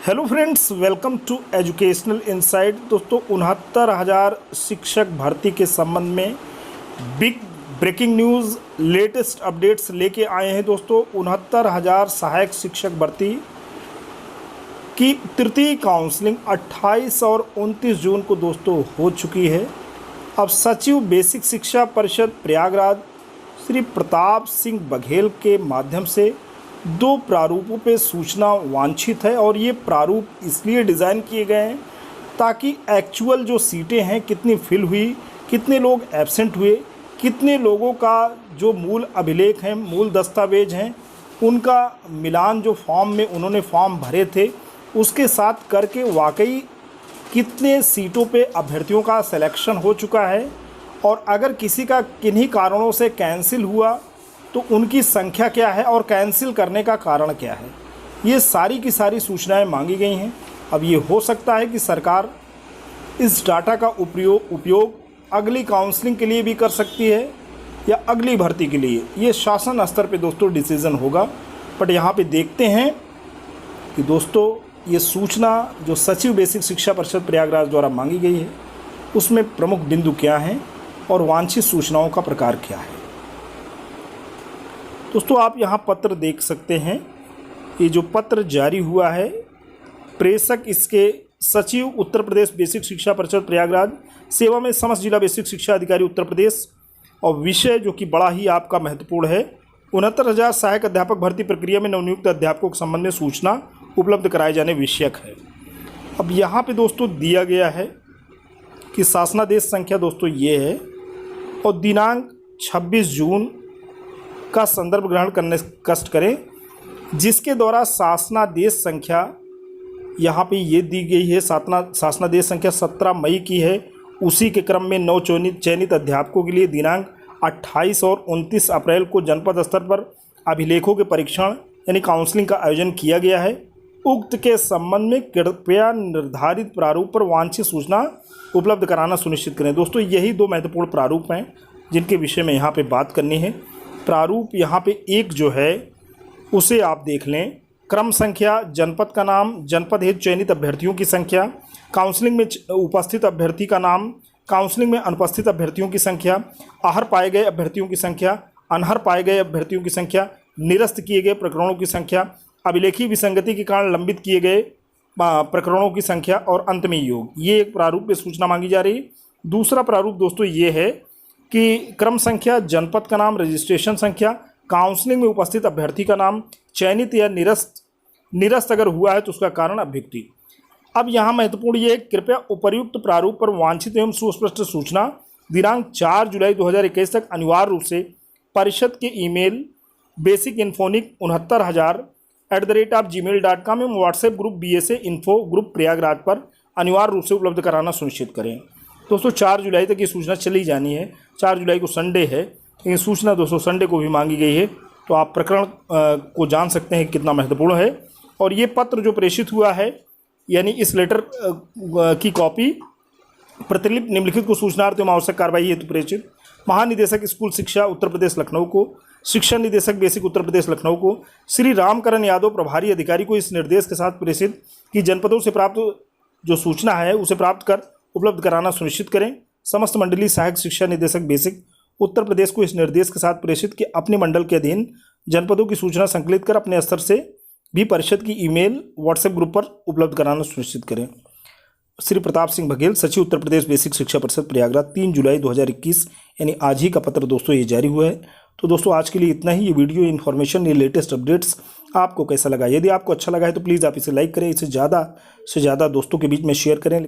Hello friends, welcome to educational insight. दोस्तों 69,000 शिक्षक भर्ती के संबंध में big breaking news, latest updates लेके आए हैं। दोस्तों 69,000 सहायक शिक्षक भर्ती की तृतीय काउंसलिंग 28 और 29 जून को दोस्तों हो चुकी है। अब सचिव बेसिक शिक्षा परिषद प्रयागराज श्री प्रताप सिंह बघेल के माध्यम से 2 प्रारूपों पे सूचना वांछित है और ये प्रारूप इसलिए डिज़ाइन किए गए हैं ताकि एक्चुअल जो सीटें हैं कितनी फिल हुई, कितने लोग एब्सेंट हुए, कितने लोगों का जो मूल अभिलेख हैं, मूल दस्तावेज हैं, उनका मिलान जो फॉर्म में उन्होंने फॉर्म भरे थे उसके साथ करके वाकई कितने सीटों पे अभ्यर्थियों का सिलेक्शन हो चुका है और अगर किसी का किन्हीं कारणों से कैंसिल हुआ तो उनकी संख्या क्या है और कैंसिल करने का कारण क्या है। ये सारी की सारी सूचनाएं मांगी गई हैं। अब ये हो सकता है कि सरकार इस डाटा का उपयोग अगली काउंसलिंग के लिए भी कर सकती है या अगली भर्ती के लिए। ये शासन स्तर पे दोस्तों डिसीज़न होगा। बट यहाँ पे देखते हैं कि दोस्तों ये सूचना जो सचिव बेसिक शिक्षा परिषद प्रयागराज द्वारा मांगी गई है उसमें प्रमुख बिंदु क्या हैं और वांछित सूचनाओं का प्रकार क्या है। दोस्तों आप यहाँ पत्र देख सकते हैं। ये जो पत्र जारी हुआ है, प्रेषक इसके सचिव उत्तर प्रदेश बेसिक शिक्षा परिषद प्रयागराज, सेवा में समस्त जिला बेसिक शिक्षा अधिकारी उत्तर प्रदेश, और विषय जो कि बड़ा ही आपका महत्वपूर्ण है, 69,000 सहायक अध्यापक भर्ती प्रक्रिया में नवनियुक्त अध्यापकों के संबंध में सूचना उपलब्ध कराए जाने विषयक है। अब यहाँ पे दोस्तों दिया गया है कि शासनादेश संख्या दोस्तों ये है और दिनांक 26 जून का संदर्भ ग्रहण करने कष्ट करें, जिसके द्वारा शासनादेश संख्या यहाँ पे ये दी गई है। शासनादेश संख्या 17 मई की है। उसी के क्रम में 9 चयनित अध्यापकों के लिए दिनांक 28 और 29 अप्रैल को जनपद स्तर पर अभिलेखों के परीक्षण यानी काउंसलिंग का आयोजन किया गया है। उक्त के संबंध में कृपया निर्धारित प्रारूप पर वांछित सूचना उपलब्ध कराना सुनिश्चित करें। दोस्तों यही 2 महत्वपूर्ण प्रारूप हैं जिनके विषय में यहाँ पे बात करनी है। प्रारूप यहाँ पे एक जो है उसे आप देख लें। क्रम संख्या, जनपद का नाम, जनपद हेतु चयनित अभ्यर्थियों की संख्या, काउंसलिंग में उपस्थित अभ्यर्थी का नाम, काउंसलिंग में अनुपस्थित अभ्यर्थियों की संख्या, आहर पाए गए अभ्यर्थियों की संख्या, अनहर पाए गए अभ्यर्थियों की संख्या, निरस्त किए गए प्रकरणों की संख्या, अभिलेखीय विसंगति के कारण लंबित किए गए प्रकरणों की संख्या और अंत में योग। ये एक प्रारूप में सूचना मांगी जा रही है। दूसरा प्रारूप दोस्तों ये है कि क्रम संख्या, जनपद का नाम, रजिस्ट्रेशन संख्या, काउंसलिंग में उपस्थित अभ्यर्थी का नाम, चयनित या निरस्त अगर हुआ है तो उसका कारण अभ्युक्ति। अब यहाँ महत्वपूर्ण ये, कृपया उपर्युक्त प्रारूप पर वांछित एवं सुस्पष्ट सूचना दिनांक 4 जुलाई 2021 तक अनिवार्य रूप से परिषद के ईमेल basicinfonic69,000@gmail.com एवं WhatsApp group BSA Info group Prayagraj पर अनिवार्य रूप से उपलब्ध कराना सुनिश्चित करें। दोस्तों 4 जुलाई तक ये सूचना चली जानी है। 4 जुलाई को संडे है, लेकिन सूचना दोस्तों संडे को भी मांगी गई है, तो आप प्रकरण को जान सकते हैं कितना महत्वपूर्ण है। और ये पत्र जो प्रेषित हुआ है यानी इस लेटर की कॉपी प्रतिलिपि निम्नलिखित को सूचनार्थ एवं आवश्यक कार्रवाई हेतु प्रेषित महानिदेशक स्कूल शिक्षा उत्तर प्रदेश लखनऊ को, शिक्षा निदेशक बेसिक उत्तर प्रदेश लखनऊ को, श्री रामकरण यादव प्रभारी अधिकारी को इस निर्देश के साथ प्रेषित कि जनपदों से प्राप्त जो सूचना है उसे प्राप्त कर उपलब्ध कराना सुनिश्चित करें। समस्त मंडलीय सहायक शिक्षा निदेशक बेसिक उत्तर प्रदेश को इस निर्देश के साथ प्रेषित कि अपने मंडल के अधीन जनपदों की सूचना संकलित कर अपने स्तर से भी परिषद की ईमेल व्हाट्सएप ग्रुप पर उपलब्ध कराना सुनिश्चित करें। श्री प्रताप सिंह बघेल, सचिव उत्तर प्रदेश बेसिक शिक्षा परिषद प्रयागराज, 3 जुलाई 2021 यानी आज ही का पत्र दोस्तों ये जारी हुआ है। तो दोस्तों आज के लिए इतना ही। ये वीडियो इन्फॉर्मेशन, ये लेटेस्ट अपडेट्स आपको कैसा लगा? यदि आपको अच्छा लगा है तो प्लीज़ आप इसे लाइक करें, इसे ज़्यादा से ज़्यादा दोस्तों के बीच में शेयर करें।